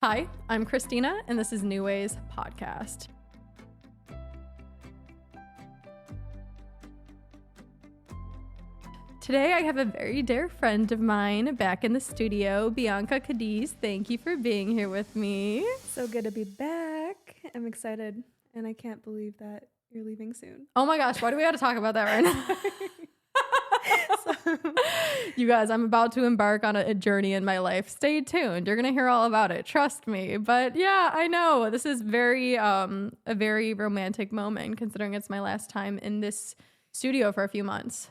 Hi, I'm Christina, and this is New Ways Podcast. Today, I have a very dear friend of mine back in the studio, Bianca Cadiz. Thank you for being here with me. So good to be back. I'm excited, and I can't believe that you're leaving soon. Oh my gosh, why do we have to talk about that right now? You guys, I'm about to embark on a journey in my life. Stay tuned. You're going to hear all about it. Trust me. But yeah, I know this is a very romantic moment considering it's my last time in this studio for a few months.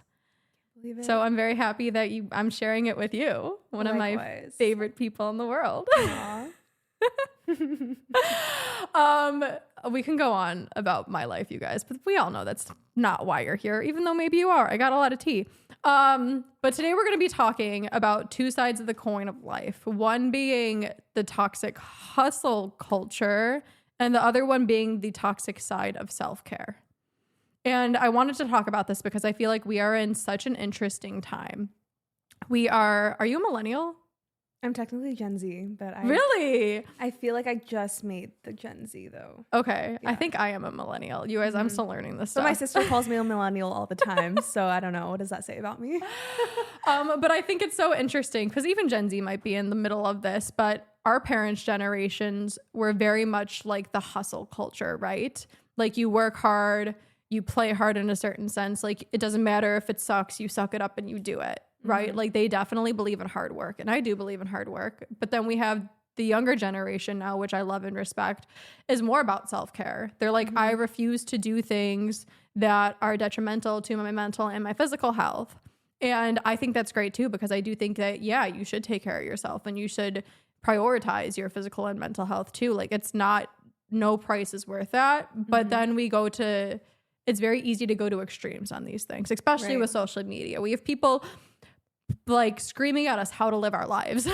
Believe it. So I'm very happy that I'm sharing it with you, one of my favorite people in the world. We can go on about my life, you guys, but we all know that's not why you're here, even though maybe you are. I got a lot of tea. But today we're going to be talking about two sides of the coin of life. One being the toxic hustle culture, and the other one being the toxic side of self-care. And I wanted to talk about this because I feel like we are in such an interesting time. Are you a millennial? I'm technically Gen Z, but Really? I feel like I just made the Gen Z though. Okay. Yeah. I think I am a millennial. You guys, I'm still learning this stuff. But my sister calls me a millennial all the time, so I don't know. What does that say about me? But I think it's so interesting because even Gen Z might be in the middle of this, but our parents' generations were very much like the hustle culture, right? Like you work hard, you play hard in a certain sense. Like it doesn't matter if it sucks, you suck it up and you do it. Right? Like they definitely believe in hard work, and I do believe in hard work. But then we have the younger generation now, which I love and respect, is more about self-care. They're like, I refuse to do things that are detrimental to my mental and my physical health. And I think that's great too, because I do think that, yeah, you should take care of yourself and you should prioritize your physical and mental health too. Like no price is worth that. But then it's very easy to go to extremes on these things, especially with social media. We have people like screaming at us how to live our lives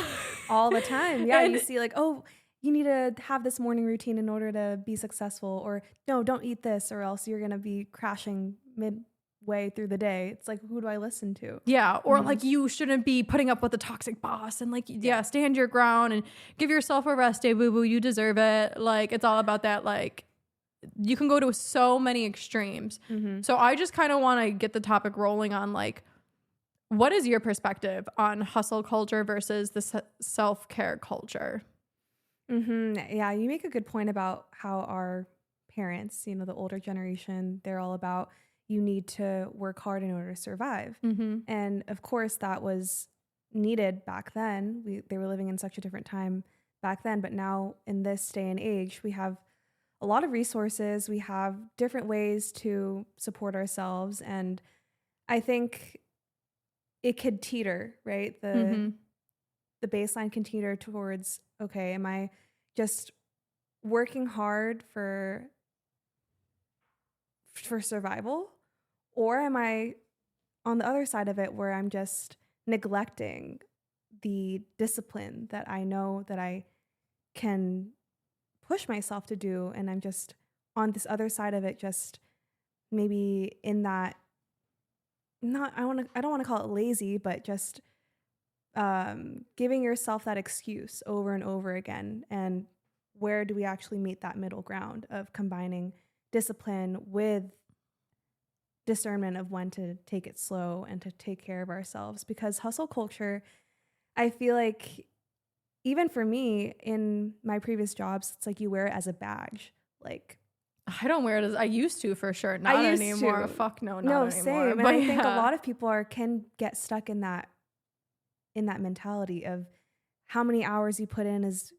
all the time. Yeah, you see like, oh, you need to have this morning routine in order to be successful, or no, don't eat this or else you're going to be crashing midway through the day. It's like, who do I listen to? Yeah, or like you shouldn't be putting up with a toxic boss, and like, stand your ground and give yourself a rest day, boo-boo, you deserve it. Like, it's all about that, like, you can go to so many extremes. So I just kind of want to get the topic rolling on like, what is your perspective on hustle culture versus the self-care culture? Yeah, you make a good point about how our parents, the older generation, they're all about you need to work hard in order to survive. And of course, that was needed back then. They were living in such a different time back then. But now in this day and age, we have a lot of resources. We have different ways to support ourselves. And I think it could teeter, right? The baseline can teeter towards, okay, am I just working hard for survival? Or am I on the other side of it where I'm just neglecting the discipline that I know that I can push myself to do, and I'm just on this other side of it, just maybe in that I don't want to call it lazy, but just giving yourself that excuse over and over again. And where do we actually meet that middle ground of combining discipline with discernment of when to take it slow and to take care of ourselves? Because hustle culture, I feel like, even for me in my previous jobs, it's like you wear it as a badge. Like, I don't wear it as I used to, for sure. Not anymore. Fuck no, not anymore. Same. And I think a lot of people can get stuck in that mentality of how many hours you put in is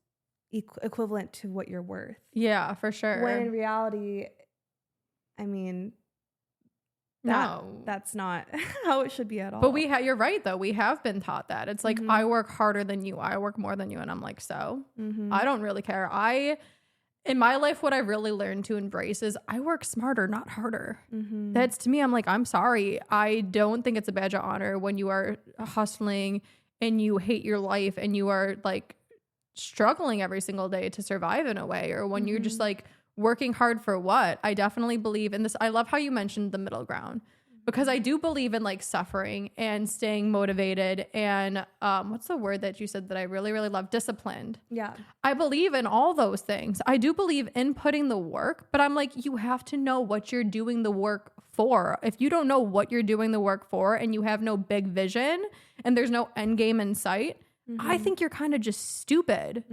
equivalent to what you're worth. Yeah, for sure. When in reality, I mean, that's not how it should be at all. But you're right though. We have been taught that. It's like, I work harder than you. I work more than you. And I'm like, I don't really care. In my life, what I really learned to embrace is I work smarter, not harder. That's, to me, I'm like, I'm sorry. I don't think it's a badge of honor when you are hustling and you hate your life and you are like struggling every single day to survive in a way, or when you're just like working hard for what? I definitely believe in this. I love how you mentioned the middle ground, because I do believe in like suffering and staying motivated and what's the word that you said that I really, really love? Disciplined. Yeah. I believe in all those things. I do believe in putting the work, but I'm like, you have to know what you're doing the work for. If you don't know what you're doing the work for and you have no big vision and there's no end game in sight, I think you're kind of just stupid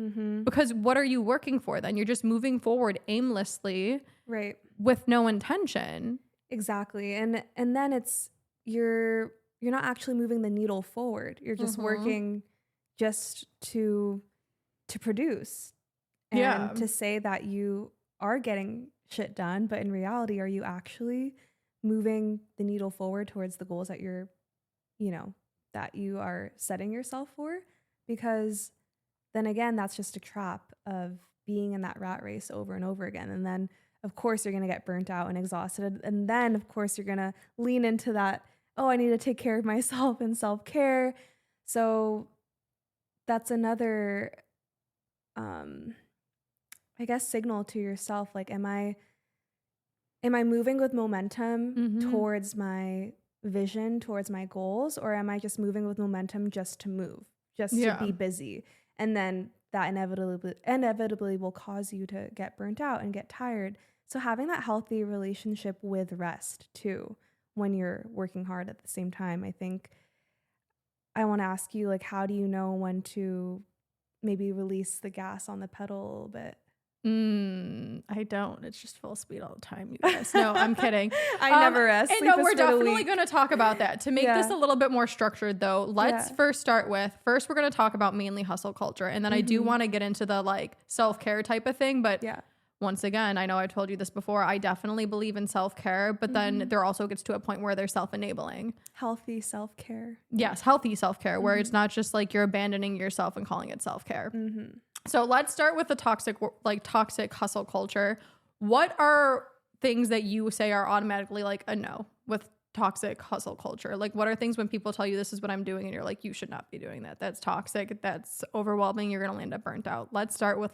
because what are you working for then? You're just moving forward aimlessly, right, with no intention. Exactly. And then it's you're not actually moving the needle forward. You're just working just to produce and to say that you are getting shit done, but in reality, are you actually moving the needle forward towards the goals that you're, that you are setting yourself for? Because then again, that's just a trap of being in that rat race over and over again. And then of course you're going to get burnt out and exhausted. And then of course you're going to lean into that, oh, I need to take care of myself and self-care. So that's another, I guess, signal to yourself. Like, am I moving with momentum towards my vision, towards my goals? Or am I just moving with momentum just to move, just to be busy? And then that inevitably will cause you to get burnt out and get tired. So having that healthy relationship with rest too, when you're working hard at the same time, I think I want to ask you, like, how do you know when to maybe release the gas on the pedal a little bit? I don't. It's just full speed all the time, you guys. No, I'm kidding. I never rest. And no, we're definitely going to talk about that. To make this a little bit more structured, though, let's first we're going to talk about mainly hustle culture. And then I do want to get into the like self-care type of thing. But once again, I know I've told you this before, I definitely believe in self-care. But then there also gets to a point where they're self-enabling. Healthy self-care. Yes, healthy self-care, where it's not just like you're abandoning yourself and calling it self-care. So let's start with the toxic hustle culture. What are things that you say are automatically like a no with toxic hustle culture? Like, what are things when people tell you this is what I'm doing and you're like, you should not be doing that? That's toxic. That's overwhelming. You're going to end up burnt out. Let's start with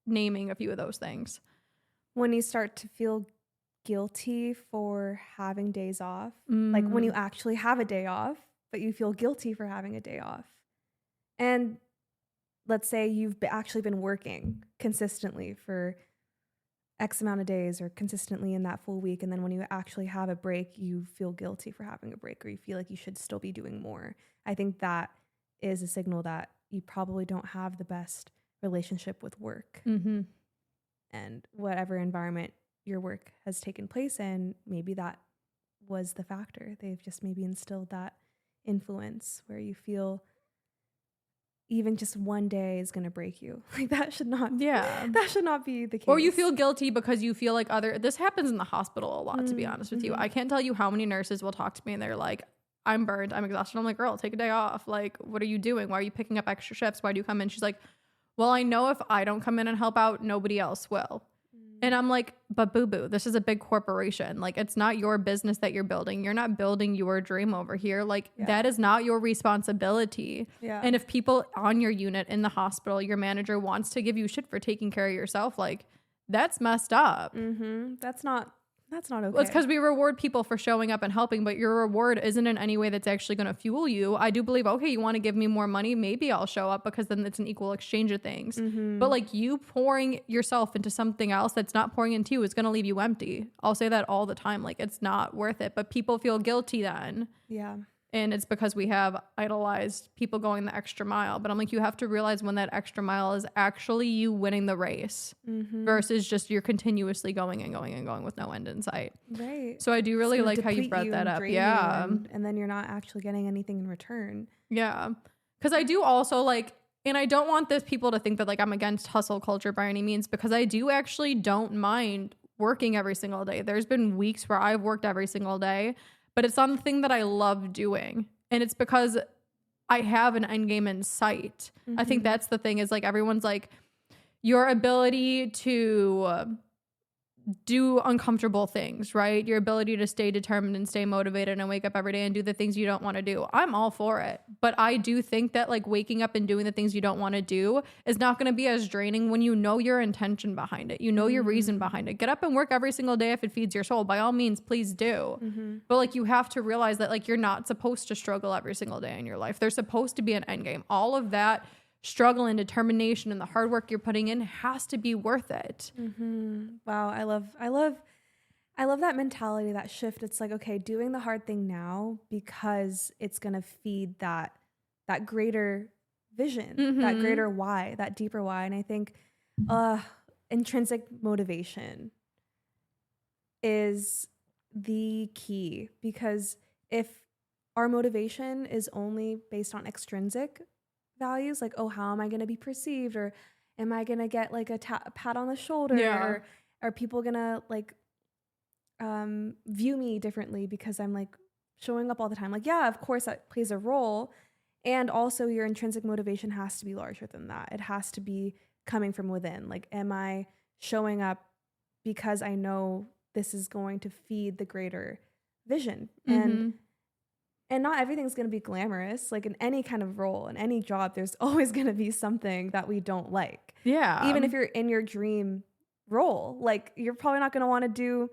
naming a few of those things. When you start to feel guilty for having days off, like when you actually have a day off, but you feel guilty for having a day off. And let's say you've actually been working consistently for X amount of days or consistently in that full week. And then when you actually have a break, you feel guilty for having a break or you feel like you should still be doing more. I think that is a signal that you probably don't have the best relationship with work. And whatever environment your work has taken place in, maybe that was the factor. They've just maybe instilled that influence where you feel even just one day is going to break you. Like that should not be the case. Or you feel guilty because you feel like this happens in the hospital a lot, to be honest with you. I can't tell you how many nurses will talk to me and they're like, I'm burned, I'm exhausted. I'm like, girl, take a day off. Like, what are you doing? Why are you picking up extra shifts? Why do you come in? She's like, well, I know if I don't come in and help out, nobody else will. And I'm like, but boo-boo, this is a big corporation. Like, it's not your business that you're building. You're not building your dream over here. Like, that is not your responsibility. And if people on your unit in the hospital, your manager wants to give you shit for taking care of yourself, like, that's messed up. That's not okay. Well, it's because we reward people for showing up and helping, but your reward isn't in any way that's actually going to fuel you. I do believe, okay, you want to give me more money? Maybe I'll show up because then it's an equal exchange of things. But like you pouring yourself into something else that's not pouring into you is going to leave you empty. I'll say that all the time. Like it's not worth it, but people feel guilty then. Yeah. And it's because we have idolized people going the extra mile. But I'm like, you have to realize when that extra mile is actually you winning the race versus just you're continuously going and going and going with no end in sight. Right. So I do really like how you brought that up. Yeah. And then you're not actually getting anything in return. Yeah. Because I do also like, and I don't want people to think that like I'm against hustle culture by any means, because I do actually don't mind working every single day. There's been weeks where I've worked every single day. But it's something that I love doing. And it's because I have an end game in sight. I think that's the thing is like everyone's like your ability to do uncomfortable things, right? Your ability to stay determined and stay motivated and wake up every day and do the things you don't want to do. I'm all for it. But I do think that like waking up and doing the things you don't want to do is not going to be as draining when you know your intention behind it. You know your reason behind it. Get up and work every single day if it feeds your soul. By all means, please do. But like you have to realize that like you're not supposed to struggle every single day in your life. There's supposed to be an end game. All of that struggle and determination and the hard work you're putting in has to be worth it. Wow. I love that mentality, that shift. It's like, okay, doing the hard thing now because it's going to feed that greater vision, that greater why, that deeper why. And I think intrinsic motivation is the key, because if our motivation is only based on extrinsic values, like, oh, how am I going to be perceived, or am I going to get like a pat on the shoulder, or are people going to like view me differently because I'm like showing up all the time? Like, yeah, of course that plays a role. And also your intrinsic motivation has to be larger than that. It has to be coming from within. Like, am I showing up because I know this is going to feed the greater vision? And not everything's going to be glamorous. Like in any kind of role, in any job, there's always going to be something that we don't like. Yeah. Even if you're in your dream role, like you're probably not going to want to do,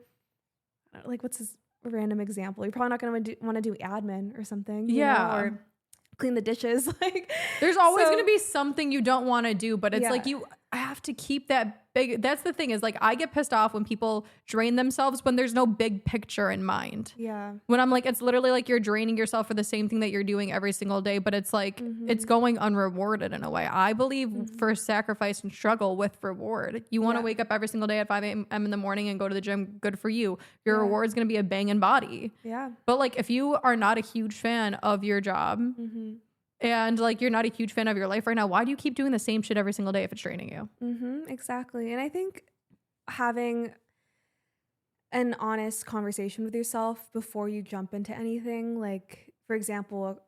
like, what's this random example? You're probably not going to want to do admin or something. You know, or clean the dishes. Like, there's always going to be something you don't want to do, but it's like you have to keep that big. That's the thing, is like I get pissed off when people drain themselves when there's no big picture in mind. Yeah. When I'm like, it's literally like you're draining yourself for the same thing that you're doing every single day, but it's like it's going unrewarded in a way. I believe for sacrifice and struggle with reward. You want to wake up every single day at 5 a.m. in the morning and go to the gym. Good for you. Your reward is going to be a banging body. Yeah. But like if you are not a huge fan of your job, and like you're not a huge fan of your life right now, why do you keep doing the same shit every single day if it's draining you? Exactly. And I think having an honest conversation with yourself before you jump into anything, like for example,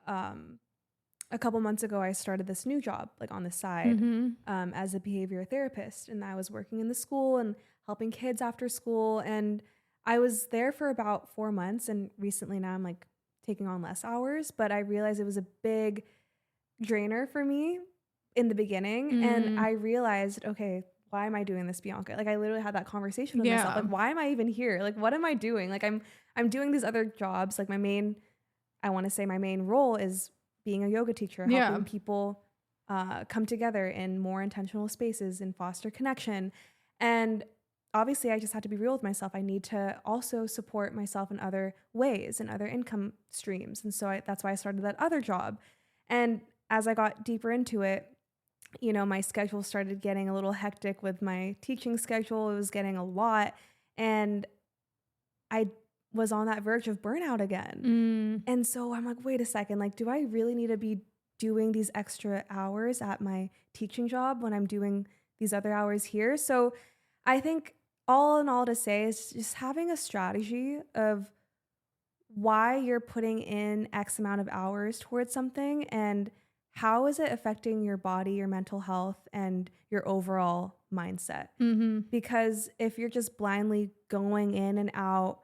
a couple months ago, I started this new job like on the side as a behavior therapist, and I was working in the school and helping kids after school. And I was there for about 4 months, and recently now I'm like taking on less hours, but I realized it was a big drainer for me in the beginning. And I realized, okay, why am I doing this, Bianca? Like I literally had that conversation with myself. Like, why am I even here? Like, what am I doing? Like I'm doing these other jobs. Like my main role is being a yoga teacher, helping people come together in more intentional spaces and foster connection. And obviously, I just had to be real with myself. I need to also support myself in other ways and other income streams. And so that's why I started that other job. And as I got deeper into it, you know, my schedule started getting a little hectic with my teaching schedule. It was getting a lot. And I was on that verge of burnout again. And so I'm like, wait a second, like, do I really need to be doing these extra hours at my teaching job when I'm doing these other hours here? So I think all in all to say is just having a strategy of why you're putting in X amount of hours towards something and how is it affecting your body, your mental health, and your overall mindset. Because if you're just blindly going in and out,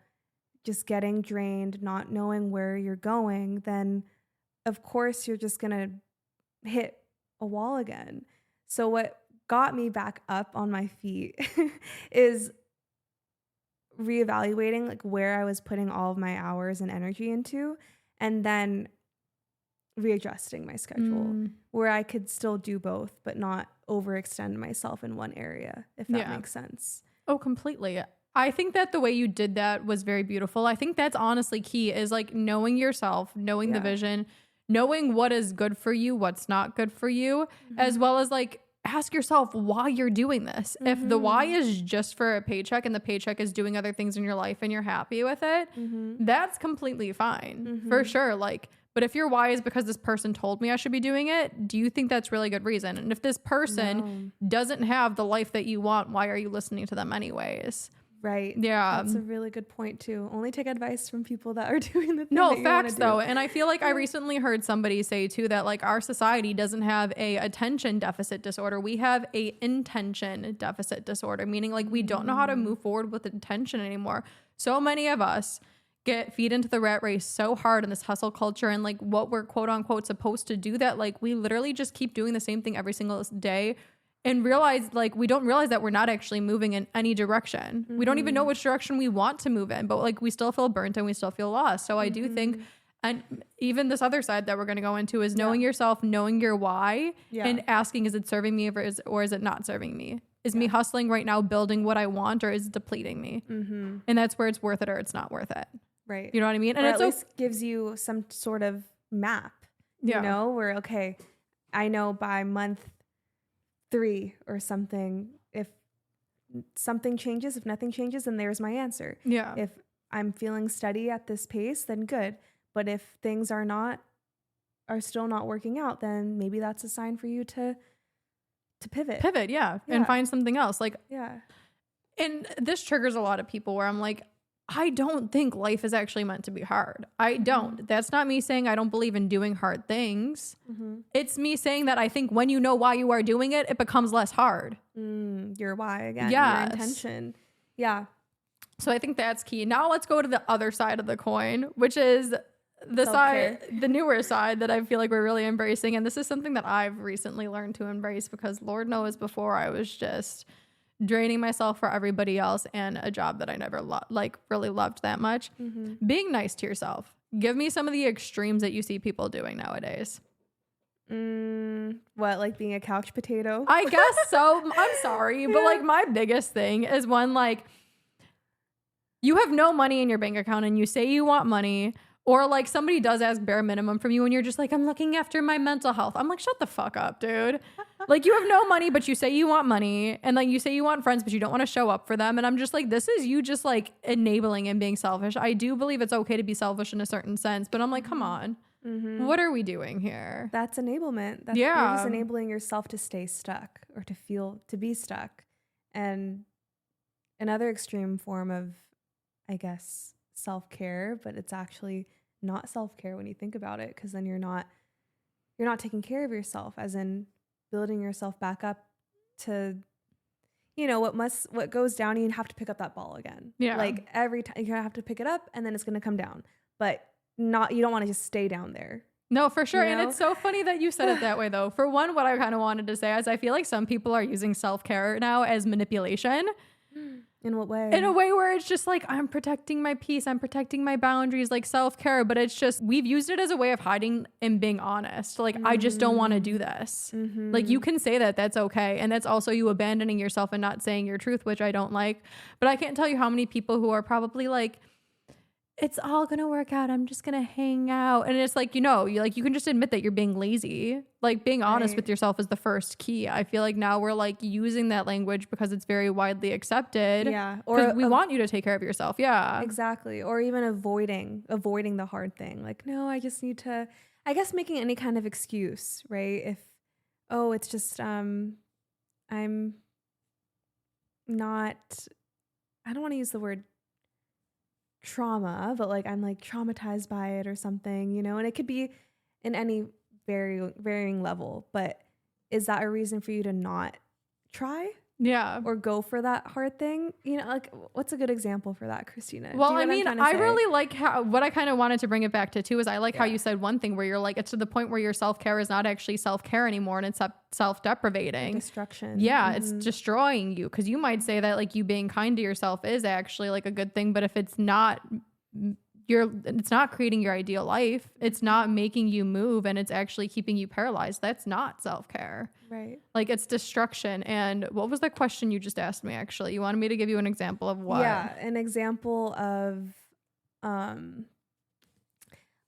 just getting drained, not knowing where you're going, then of course you're just going to hit a wall again. So what got me back up on my feet is reevaluating like where I was putting all of my hours and energy into, and then readjusting my schedule where I could still do both, but not overextend myself in one area, if that makes sense. Oh, completely. I think that the way you did that was very beautiful. I think that's honestly key, is like knowing yourself, knowing the vision, knowing what is good for you, what's not good for you, as well as like ask yourself why you're doing this. If the why is just for a paycheck and the paycheck is doing other things in your life and you're happy with it, that's completely fine for sure. Like, but if your why is because this person told me I should be doing it, do you think that's really good reason? And if this person doesn't have the life that you want, why are you listening to them anyways? Right. Yeah. That's a really good point too. Only take advice from people that are doing the thing No, that you wanna facts do. though. And I feel like I recently heard somebody say too that like our society doesn't have a attention deficit disorder. We have a intention deficit disorder, meaning like we don't know how to move forward with intention anymore. So many of us feed into the rat race so hard in this hustle culture and like what we're quote unquote supposed to do, that like we literally just keep doing the same thing every single day and we don't realize that we're not actually moving in any direction. We don't even know which direction we want to move in, but like we still feel burnt and we still feel lost. So I do think, and even this other side that we're going to go into is knowing yourself, knowing your why, and asking, is it serving me or is it not serving me? Is me hustling right now building what I want, or is it depleting me? And that's where it's worth it or it's not worth it. Right. You know what I mean? And And at least gives you some sort of map, you know, where, okay, I know by month 3 or something, if something changes, if nothing changes, then there's my answer. Yeah. If I'm feeling steady at this pace, then good. But if things are still not working out, then maybe that's a sign for you to pivot. And find something else. Like, yeah. And this triggers a lot of people where I'm like, I don't think life is actually meant to be hard. I don't. That's not me saying I don't believe in doing hard things. It's me saying that I think when you know why you are doing it, it becomes less hard. Your why again. Yes. Your intention. Yeah. So I think that's key. Now let's go to the other side of the coin, which is the Self-care. the newer side that I feel like we're really embracing. And this is something that I've recently learned to embrace, because Lord knows before I was just draining myself for everybody else and a job that I never really loved that much. Being nice to yourself. Give me some of the extremes that you see people doing nowadays. What, like being a couch potato? I guess so. I'm sorry, but like my biggest thing is when like you have no money in your bank account and you say you want money, or like somebody does ask bare minimum from you and you're just like, I'm looking after my mental health. I'm like, shut the fuck up, dude. Like, you have no money, but you say you want money, and like you say you want friends, but you don't want to show up for them. And I'm just like, this is you just like enabling and being selfish. I do believe it's okay to be selfish in a certain sense, but I'm like, come on. What are we doing here? That's enablement. You're just enabling yourself to stay stuck or to be stuck. And another extreme form of, I guess, self-care, but it's actually not self-care when you think about it, because then you're not taking care of yourself, as in building yourself back up to, you know, what goes down, you have to pick up that ball again. Yeah. Like every time you're gonna have to pick it up and then it's gonna come down, but you don't want to just stay down there. No, for sure. You know? And it's so funny that you said it that way though. For one, what I kind of wanted to say is I feel like some people are using self-care now as manipulation. In what way? In a way where it's just like, I'm protecting my peace, I'm protecting my boundaries, like self-care, but it's just, we've used it as a way of hiding and being honest. Like, I just don't want to do this. Like, you can say that, that's okay. And that's also you abandoning yourself and not saying your truth, which I don't like. But I can't tell you how many people who are probably like, it's all gonna work out, I'm just gonna hang out. And it's like, you know, you can just admit that you're being lazy. Like, being honest with yourself is the first key. I feel like now we're like using that language because it's very widely accepted. Yeah. Or we want you to take care of yourself. Yeah. Exactly. Or even avoiding the hard thing. Like, no, I just need to, I guess, making any kind of excuse, right? If, oh, it's just I'm not, I don't want to use the word trauma, but like I'm like traumatized by it or something, you know, and it could be in any varying level, but is that a reason for you to not try? Yeah. Or go for that hard thing? You know, like, what's a good example for that, Christina? Well, I mean, I really like what I kind of wanted to bring it back to too is I like how you said one thing where you're like, it's to the point where your self-care is not actually self-care anymore and it's self-deprecating. Destruction. Yeah, it's destroying you, because you might say that like you being kind to yourself is actually like a good thing, but if it's not, it's not creating your ideal life, it's not making you move, and it's actually keeping you paralyzed, that's not self-care. Right. Like, it's destruction. And what was the question you just asked me, actually? You wanted me to give you an example of what? Yeah, an example of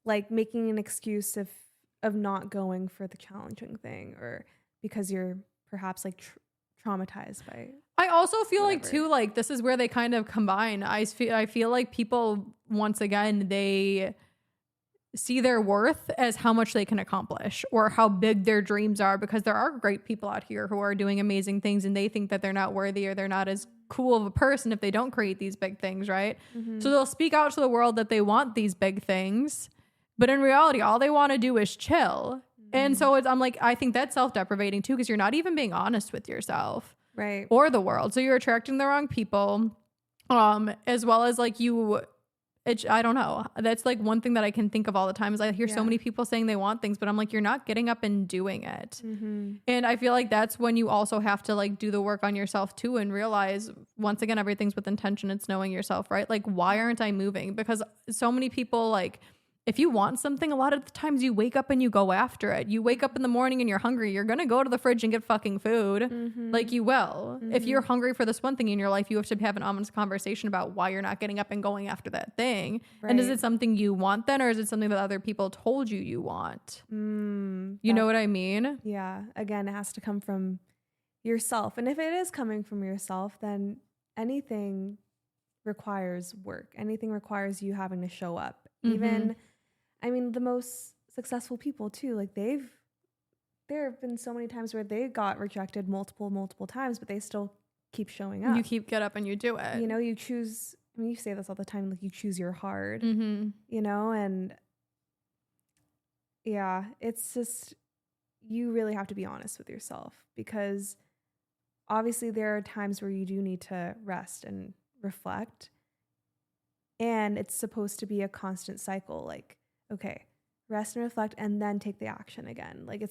like making an excuse of not going for the challenging thing, or because you're perhaps like traumatized by it. I also feel like too, like this is where they kind of combine. I feel like people, once again, they see their worth as how much they can accomplish or how big their dreams are, because there are great people out here who are doing amazing things and they think that they're not worthy or they're not as cool of a person if they don't create these big things, right? Mm-hmm. So they'll speak out to the world that they want these big things, but in reality, all they want to do is chill. And so I'm like, I think that's self-deprivating too, because you're not even being honest with yourself, right, or the world. So you're attracting the wrong people, as well as like I don't know. That's like one thing that I can think of all the time is I hear so many people saying they want things, but I'm like, you're not getting up and doing it. Mm-hmm. And I feel like that's when you also have to like do the work on yourself too, and realize once again, everything's with intention. It's knowing yourself, right? Like, why aren't I moving? Because so many people, like, if you want something, a lot of the times you wake up and you go after it. You wake up in the morning and you're hungry. You're going to go to the fridge and get fucking food. Mm-hmm. Like, you will. Mm-hmm. If you're hungry for this one thing in your life, you have to have an honest conversation about why you're not getting up and going after that thing. Right. And is it something you want then, or is it something that other people told you want? You know what I mean? Yeah. Again, it has to come from yourself. And if it is coming from yourself, then anything requires work. Anything requires you having to show up. Even I mean, the most successful people too, like there have been so many times where they got rejected multiple times, but they still keep showing up. You get up and you do it. You know, you choose, I mean, you say this all the time, like you choose your hard, you know, and yeah, it's just, you really have to be honest with yourself, because obviously there are times where you do need to rest and reflect, and it's supposed to be a constant cycle. Like, okay, rest and reflect and then take the action again. Like,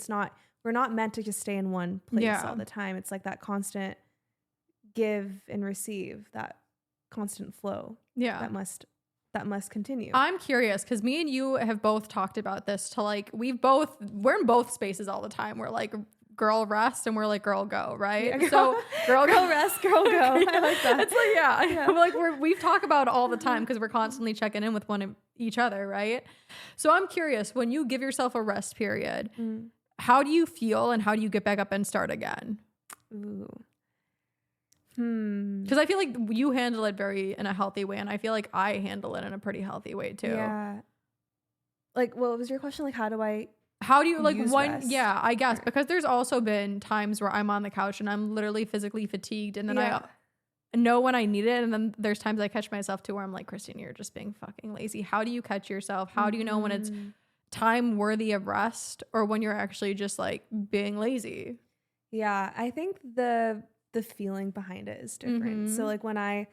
we're not meant to just stay in one place all the time. It's like that constant give and receive, that constant flow. Yeah. That must continue. I'm curious, because me and you have both talked about this to like, we're in both spaces all the time. We're like, girl rest, and we're like, girl go, right? Yeah, so girl rest, girl go. I like that. It's like, yeah. Like we've talked about it all the time, because we're constantly checking in with each other, right? So I'm curious, when you give yourself a rest period, how do you feel, and how do you get back up and start again? Ooh. Because I feel like you handle it in a healthy way, and I feel like I handle it in a pretty healthy way too. Yeah. Like, what was your question? Like, how do you like one rest? Yeah, I guess, because there's also been times where I'm on the couch and I'm literally physically fatigued, and then I know when I need it, and then there's times I catch myself too where I'm like, Christine, you're just being fucking lazy. How do you catch yourself? How do you know when it's time worthy of rest, or when you're actually just like being lazy? Yeah, I think the feeling behind it is different. So like, when I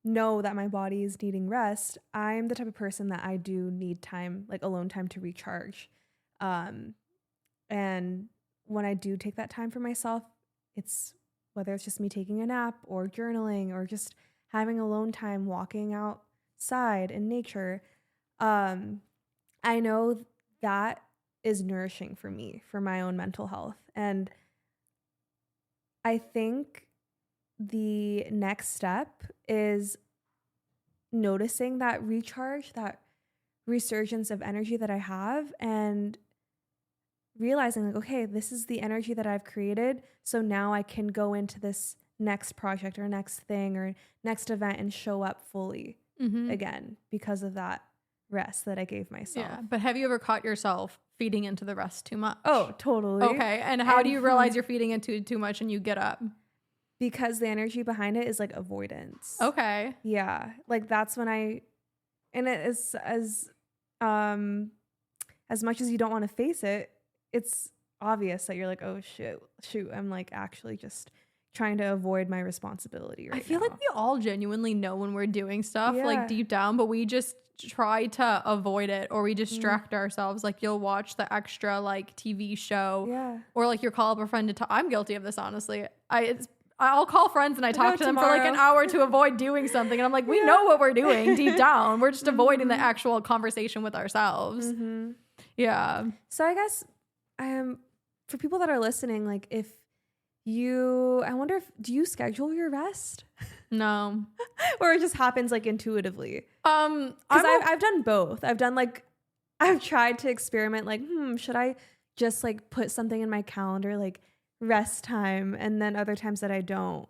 know that my body is needing rest, I'm the type of person that I do need time, like alone time, to recharge. And when I do take that time for myself, it's whether it's just me taking a nap or journaling or just having alone time, walking outside in nature. I know that is nourishing for me, for my own mental health. And I think the next step is noticing that recharge, that resurgence of energy that I have, and realizing like, okay, this is the energy that I've created. So now I can go into this next project or next thing or next event and show up fully again, because of that rest that I gave myself. Yeah. But have you ever caught yourself feeding into the rest too much? Oh, totally. Okay. And how do you realize you're feeding into too much and you get up? Because the energy behind it is like avoidance. Okay. Yeah. Like, that's when and it is as much as you don't want to face it, it's obvious that you're like, oh shoot, I'm like actually just trying to avoid my responsibility right now. I feel like we all genuinely know when we're doing stuff like deep down, but we just try to avoid it, or we distract ourselves. Like, you'll watch the extra like TV show, or like you'll call up a friend to talk. I'm guilty of this, honestly. I'll call friends and I talk to them for like an hour to avoid doing something, and I'm like, we know what we're doing deep down. We're just avoiding the actual conversation with ourselves. Yeah. So I guess for people that are listening, like, I wonder do you schedule your rest? No. Or it just happens like intuitively? Because I've done both. I've tried to experiment, like, should I just like put something in my calendar, like rest time, and then other times that I don't,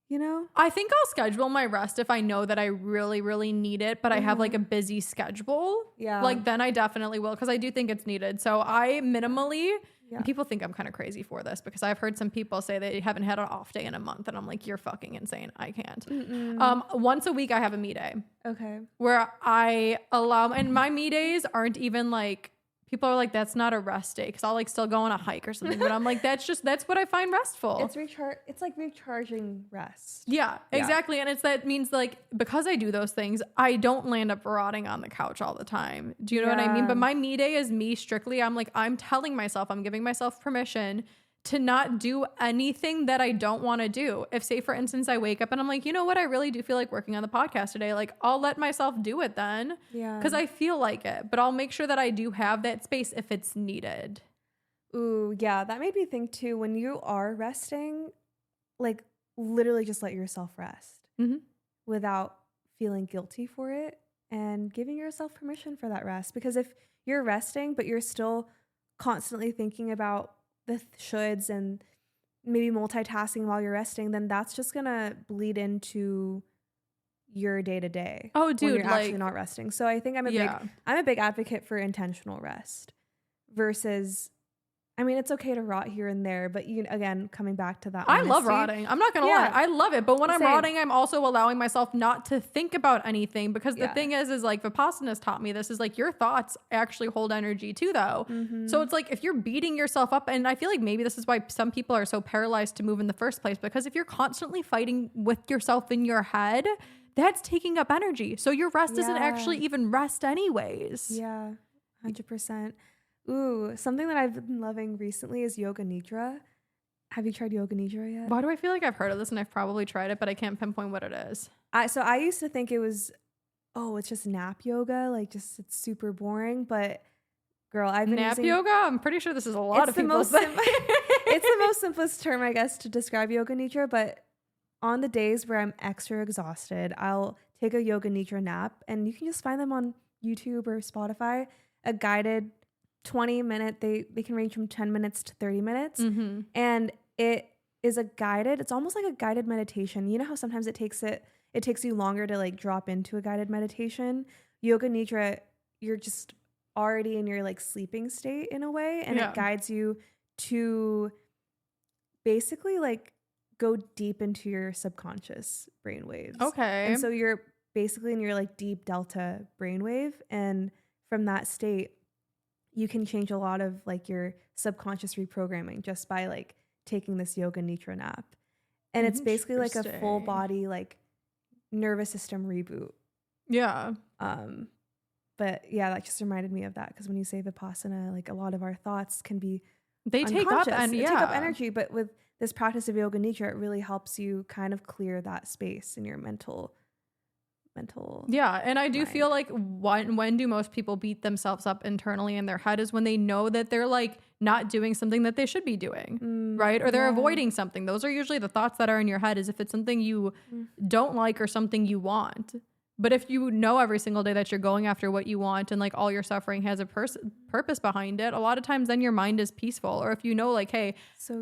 you know? I think I'll schedule my rest if I know that I really, really need it, but I have like a busy schedule. Yeah. Like, then I definitely will, because I do think it's needed. So I minimally And people think I'm kind of crazy for this because I've heard some people say they haven't had an off day in a month. And I'm like, you're fucking insane. I can't. Once a week, I have a me day. Okay. Where I allow, and my me days aren't even like, people are like, that's not a rest day. Cause I'll like still go on a hike or something. But I'm like, that's what I find restful. It's like recharging rest. Yeah, exactly. And that means like, because I do those things, I don't land up rotting on the couch all the time. Do you know what I mean? But my me day is me strictly. I'm telling myself, I'm giving myself permission to not do anything that I don't want to do. If, say, for instance, I wake up and I'm like, you know what? I really do feel like working on the podcast today. Like, I'll let myself do it then. Yeah. Because I feel like it. But I'll make sure that I do have that space if it's needed. Ooh, yeah. That made me think, too, when you are resting, like, literally just let yourself rest without feeling guilty for it and giving yourself permission for that rest. Because if you're resting, but you're still constantly thinking about the shoulds and maybe multitasking while you're resting, then that's just gonna bleed into your day to day. Oh, dude, when you're actually not resting. So I think I'm a big advocate for intentional rest versus. I mean, it's okay to rot here and there, but again, coming back to that. I love rotting. I'm not going to lie. I love it. But when I'm rotting, I'm also allowing myself not to think about anything because the thing is like Vipassana has taught me this is like your thoughts actually hold energy too, though. So it's like if you're beating yourself up, and I feel like maybe this is why some people are so paralyzed to move in the first place, because if you're constantly fighting with yourself in your head, that's taking up energy. So your rest isn't actually even rest anyways. Yeah, 100%. Ooh, something that I've been loving recently is Yoga Nidra. Have you tried Yoga Nidra yet? Why do I feel like I've heard of this and I've probably tried it, but I can't pinpoint what it is? So I used to think it was, it's just nap yoga, like just it's super boring. But girl, I've been nap yoga. I'm pretty sure this is a lot of people's thing. It's the most simplest term, I guess, to describe Yoga Nidra. But on the days where I'm extra exhausted, I'll take a Yoga Nidra nap, and you can just find them on YouTube or Spotify. A guided 20-minute, they can range from 10 minutes to 30 minutes. And it is it's almost like a guided meditation. You know how sometimes it takes you longer to like drop into a guided meditation? Yoga Nidra, you're just already in your like sleeping state in a way, and it guides you to basically like go deep into your subconscious brainwaves. Okay. And so you're basically in your like deep delta brainwave, and from that state you can change a lot of like your subconscious reprogramming just by like taking this Yoga Nidra nap. And it's basically like a full body like nervous system reboot. Yeah. But yeah, that just reminded me of that, because when you say Vipassana, like a lot of our thoughts can be take up energy, but with this practice of Yoga Nidra, it really helps you kind of clear that space in your mental. Yeah. And I do feel like when do most people beat themselves up internally in their head is when they know that they're like not doing something that they should be doing. Right. Or they're avoiding something. Those are usually the thoughts that are in your head, is if it's something you don't like or something you want. But if you know every single day that you're going after what you want and like all your suffering has a purpose behind it, a lot of times then your mind is peaceful. Or if you know like, hey,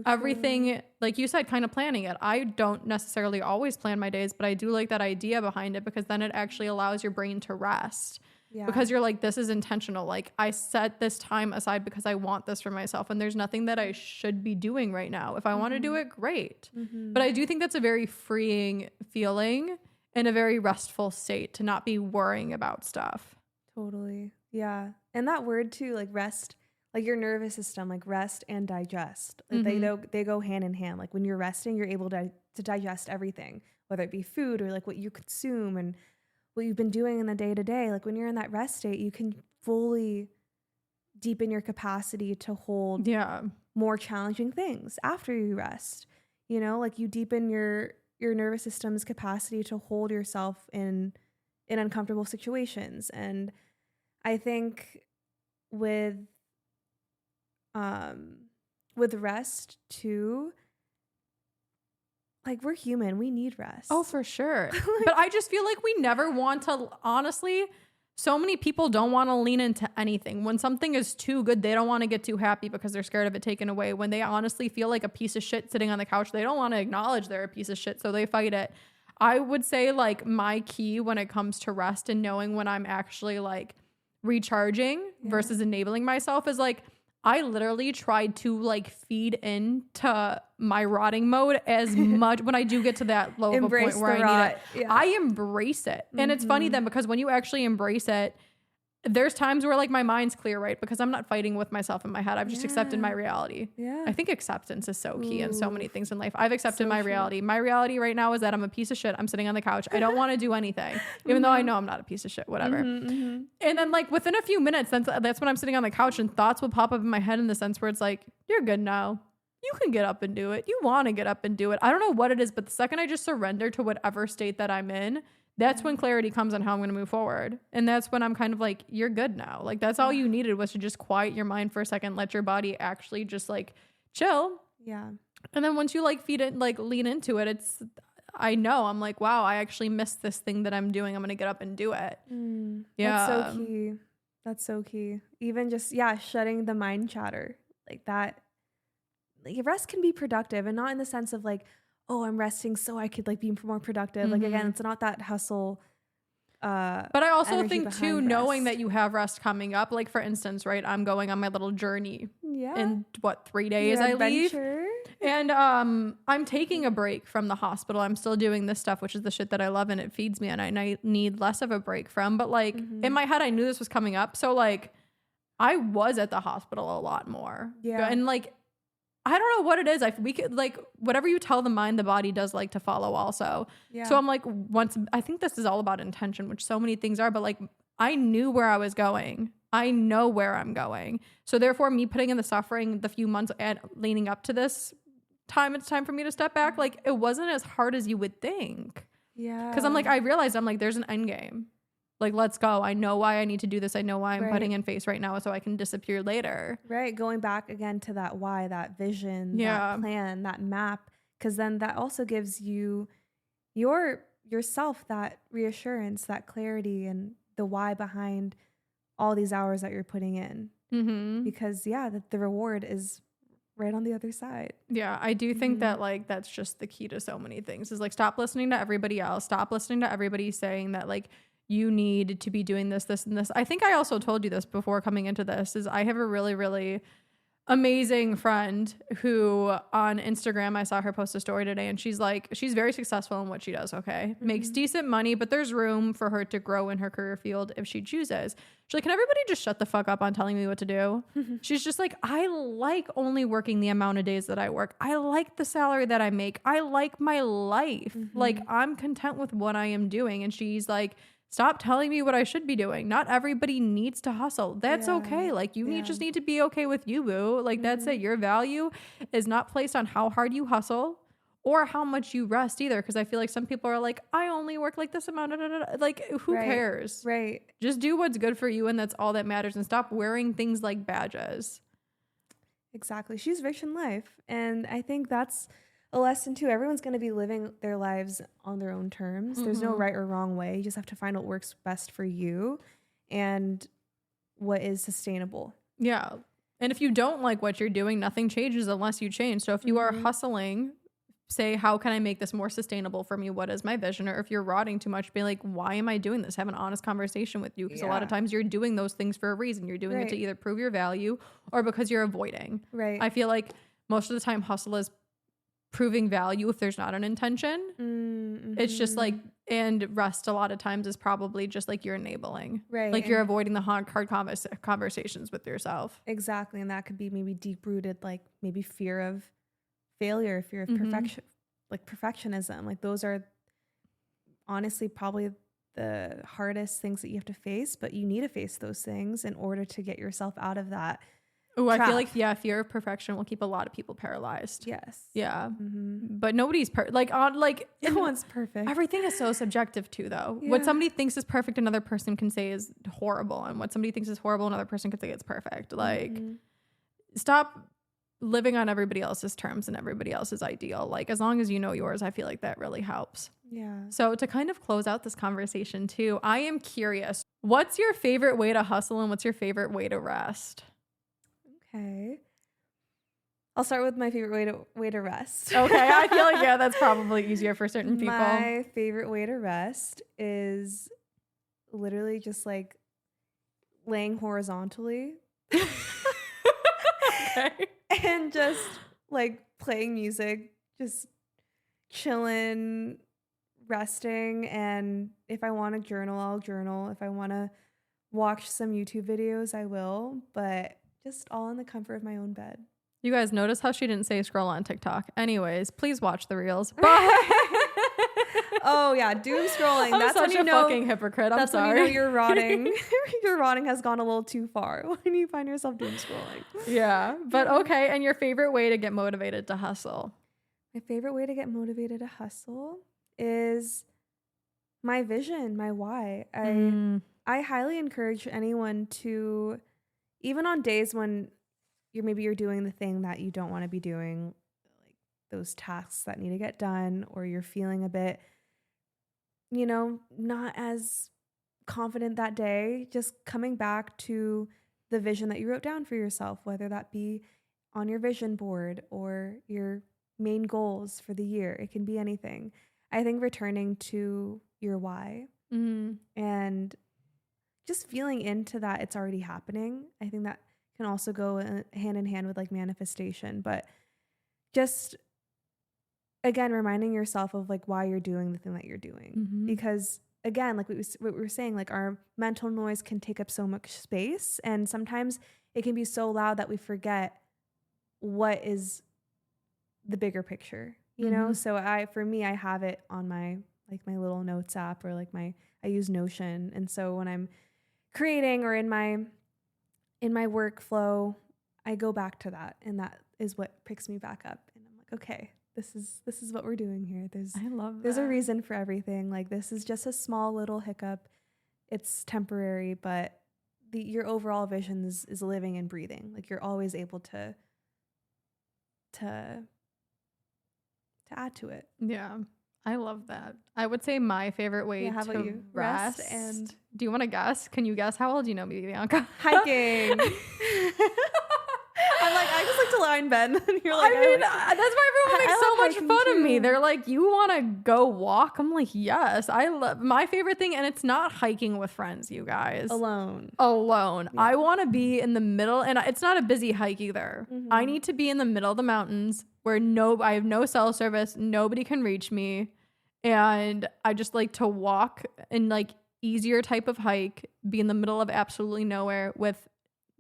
everything, like you said, kind of planning it. I don't necessarily always plan my days, but I do like that idea behind it, because then it actually allows your brain to rest. Yeah. Because you're like, this is intentional. Like I set this time aside because I want this for myself, and there's nothing that I should be doing right now. If I want to do it, great. But I do think that's a very freeing feeling in a very restful state to not be worrying about stuff. Totally. Yeah. And that word too, like rest, like your nervous system, like rest and digest. Like they go hand in hand. Like when you're resting, you're able to digest everything, whether it be food or like what you consume and what you've been doing in the day to day. Like when you're in that rest state, you can fully deepen your capacity to hold more challenging things after you rest. You know, like you deepen your nervous system's capacity to hold yourself in uncomfortable situations. And I think with rest too, like we're human, we need rest. Oh, for sure. But I just feel like we never want to, honestly, so many people don't want to lean into anything. When something is too good, they don't want to get too happy because they're scared of it taken away. When they honestly feel like a piece of shit sitting on the couch, they don't want to acknowledge they're a piece of shit, so they fight it. I would say like my key when it comes to rest and knowing when I'm actually like recharging versus enabling myself is like, I literally tried to like feed into my rotting mode as much when I do get to that low of a point where I need it. Yeah. I embrace it. And it's funny then, because when you actually embrace it, there's times where like my mind's clear, right? Because I'm not fighting with myself in my head. I've just accepted my reality. Yeah. I think acceptance is so key in so many things in life. I've accepted So my true. reality. My reality right now is that I'm a piece of shit. I'm sitting on the couch. I don't want to do anything, even though I know I'm not a piece of shit, whatever. And then like within a few minutes, that's when I'm sitting on the couch and thoughts will pop up in my head in the sense where it's like, you're good now. You can get up and do it. You want to get up and do it. I don't know what it is, but the second I just surrender to whatever state that I'm in, that's when clarity comes on how I'm going to move forward. And that's when I'm kind of like, you're good now. Like that's all you needed was to just quiet your mind for a second, let your body actually just like chill. Yeah. And then once you like feed it, like lean into it, I know I'm like, wow, I actually missed this thing that I'm doing. I'm going to get up and do it. Yeah. That's so key. That's so key. Even just, shutting the mind chatter like that. Like rest can be productive, and not in the sense of like, oh, I'm resting so I could like be more productive. Like again, it's not that hustle. But I also energy think too, behind knowing rest. that you have rest coming up, like for instance, right, I'm going on my little journey in 3 days Your I leave. adventure. And I'm taking a break from the hospital. I'm still doing this stuff, which is the shit that I love and it feeds me and I need less of a break from. But like in my head, I knew this was coming up. So like I was at the hospital a lot more. Yeah. And like, I don't know what it is. We could like whatever you tell the mind, the body does like to follow also. Yeah. So I'm like, I think this is all about intention, which so many things are, but like I knew where I was going. I know where I'm going. So therefore me putting in the suffering, the few months and leaning up to this time, it's time for me to step back. Like it wasn't as hard as you would think. Yeah. Cause I'm like, I realized I'm like, there's an end game. Like, let's go. I know why I need to do this. I know why I'm putting in face right now so I can disappear later. Right. Going back again to that why, that vision, that plan, that map. Cause then that also gives you yourself that reassurance, that clarity, and the why behind all these hours that you're putting in. Because the reward is right on the other side. Yeah, I do think that like that's just the key to so many things is like stop listening to everybody else. Stop listening to everybody saying that like you need to be doing this, this, and this. I think I also told you this before coming into this is I have a really, really amazing friend who on Instagram, I saw her post a story today and she's like, she's very successful in what she does. Okay. Makes decent money, but there's room for her to grow in her career field if she chooses. She's like, can everybody just shut the fuck up on telling me what to do? She's just like, I like only working the amount of days that I work. I like the salary that I make. I like my life. Like I'm content with what I am doing. And she's like, stop telling me what I should be doing. Not everybody needs to hustle. That's okay. Like you just need to be okay with you, boo. Like that's it. Your value is not placed on how hard you hustle or how much you rest either. Cause I feel like some people are like, I only work like this amount. Like who cares? Right. Just do what's good for you. And that's all that matters. And stop wearing things like badges. Exactly. She's rich in life. And I think that's a lesson too. Everyone's going to be living their lives on their own terms. There's no right or wrong way. You just have to find what works best for you and what is sustainable. Yeah. And if you don't like what you're doing, nothing changes unless you change. So if you are hustling, say, how can I make this more sustainable for me? What is my vision? Or if you're rotting too much, be like, why am I doing this? Have an honest conversation with you. Because a lot of times you're doing those things for a reason. You're doing it to either prove your value or because you're avoiding. Right. I feel like most of the time hustle is proving value if there's not an intention. It's just like, and rest a lot of times is probably just like you're enabling. Right. Like you're avoiding the hard conversations with yourself. Exactly. And that could be maybe deep rooted, like maybe fear of failure, fear of perfection, like perfectionism. Like those are honestly probably the hardest things that you have to face, but you need to face those things in order to get yourself out of that. Oh, I feel like, fear of perfection will keep a lot of people paralyzed. Yes. Yeah. But nobody's no one's perfect. Everything is so subjective too, though. Yeah. What somebody thinks is perfect, another person can say is horrible. And what somebody thinks is horrible, another person could say it's perfect. Like, stop living on everybody else's terms and everybody else's ideal. Like, as long as you know yours, I feel like that really helps. Yeah. So to kind of close out this conversation too, I am curious, what's your favorite way to hustle and what's your favorite way to rest? Okay. I'll start with my favorite way to rest. Okay. I feel like, that's probably easier for certain people. My favorite way to rest is literally just like laying horizontally. Okay. And just like playing music, just chilling, resting. And if I want to journal, I'll journal. If I want to watch some YouTube videos, I will, but just all in the comfort of my own bed. You guys notice how she didn't say scroll on TikTok. Anyways, please watch the reels. Bye. Oh yeah, doom scrolling. I'm That's such when you a know, fucking hypocrite. I'm that's sorry. when you know you're rotting. Your rotting has gone a little too far when you find yourself doom scrolling. Yeah, but okay. And your favorite way to get motivated to hustle? My favorite way to get motivated to hustle is my vision, my why. I highly encourage anyone to, even on days when you're doing the thing that you don't want to be doing, like those tasks that need to get done, or you're feeling a bit, not as confident that day, just coming back to the vision that you wrote down for yourself, whether that be on your vision board or your main goals for the year. It can be anything. I think returning to your why and just feeling into that it's already happening. I think that can also go hand in hand with like manifestation, but just again, reminding yourself of like why you're doing the thing that you're doing. Because again, like what we were saying, like our mental noise can take up so much space, and sometimes it can be so loud that we forget what is the bigger picture, you know? So for me, I have it on my little notes app, or like I use Notion. And so when I'm creating or in my workflow, I go back to that, and that is what picks me back up. And I'm like, okay, this is what we're doing here. There's a reason for everything. Like, this is just a small little hiccup. It's temporary, but your overall vision is living and breathing. Like, you're always able to add to it. Yeah. I love that. I would say my favorite way how to about you? rest. And do you want to guess? Can you guess? How old do you know me, Bianca? hiking. I'm like, I just like to lie in bed. And you're like, I mean, that's why everyone makes so much fun of me. They're like, you want to go walk? I'm like, yes. I love my favorite thing. And it's not hiking with friends, you guys. Alone. Yeah. I want to be in the middle. And it's not a busy hike either. I need to be in the middle of the mountains where I have no cell service. Nobody can reach me. And I just like to walk in like easier type of hike, be in the middle of absolutely nowhere with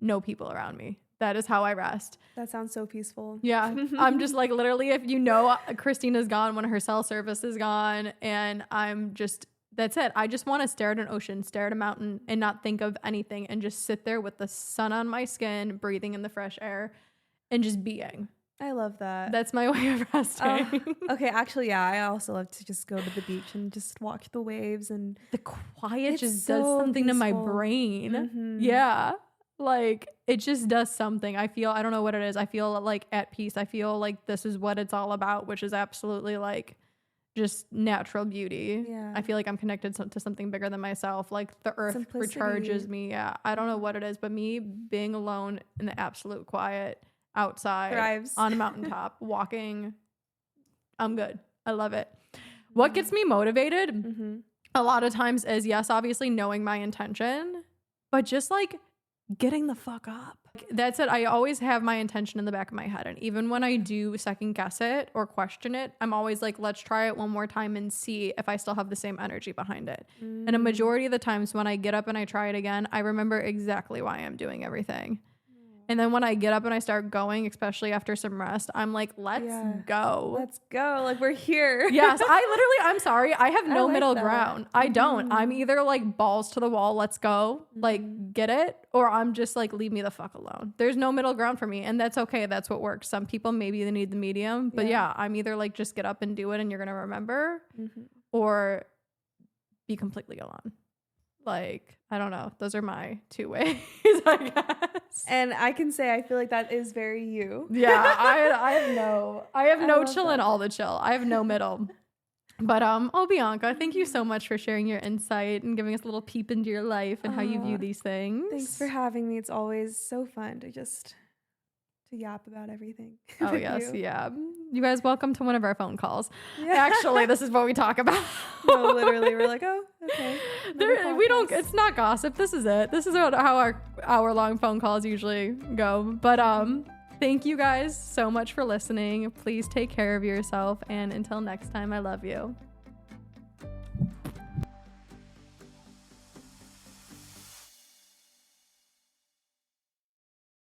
no people around me. That is how I rest. That sounds so peaceful. Yeah. I'm just like, literally, if Christina's gone when her cell service is gone, and that's it. I just want to stare at an ocean, stare at a mountain, and not think of anything, and just sit there with the sun on my skin, breathing in the fresh air, and just being. I love that. That's my way of resting. Okay, actually, yeah, I also love to just go to the beach and just watch the waves, and the quiet just does something to my brain. Yeah. Like, it just does something. I don't know what it is. I feel like at peace. I feel like this is what it's all about, which is absolutely like just natural beauty. Yeah. I feel like I'm connected to something bigger than myself. Like, the earth recharges me. Yeah. I don't know what it is, but me being alone in the absolute quiet outside on a mountaintop walking, I'm good. I love it. What gets me motivated a lot of times is, yes, obviously knowing my intention, but just like getting the fuck up. That's it. I always have my intention in the back of my head. And even when I do second guess it or question it, I'm always like, let's try it one more time and see if I still have the same energy behind it. And a majority of the times when I get up and I try it again, I remember exactly why I'm doing everything. And then when I get up and I start going, especially after some rest, I'm like, let's go. Let's go. Like, we're here. Yes. I'm sorry. I have no middle ground. I don't. I'm either like balls to the wall, let's go, like get it, or I'm just like, leave me the fuck alone. There's no middle ground for me. And that's okay. That's what works. Some people, maybe they need the medium, but yeah, I'm either like, just get up and do it and you're going to remember, or be completely alone. Like, I don't know. Those are my two ways, I guess. And I can say, I feel like that is very you. Yeah, I have no chill and all the chill. I have no middle. But Bianca, thank you so much for sharing your insight and giving us a little peep into your life and how you view these things. Thanks for having me. It's always so fun to yap about everything. Oh yes, yeah. You guys, welcome to one of our phone calls. Yeah. Actually, this is what we talk about. No, literally, we're like, oh, okay. It's not gossip. This is it. This is how our hour-long phone calls usually go. But thank you guys so much for listening. Please take care of yourself. And until next time, I love you.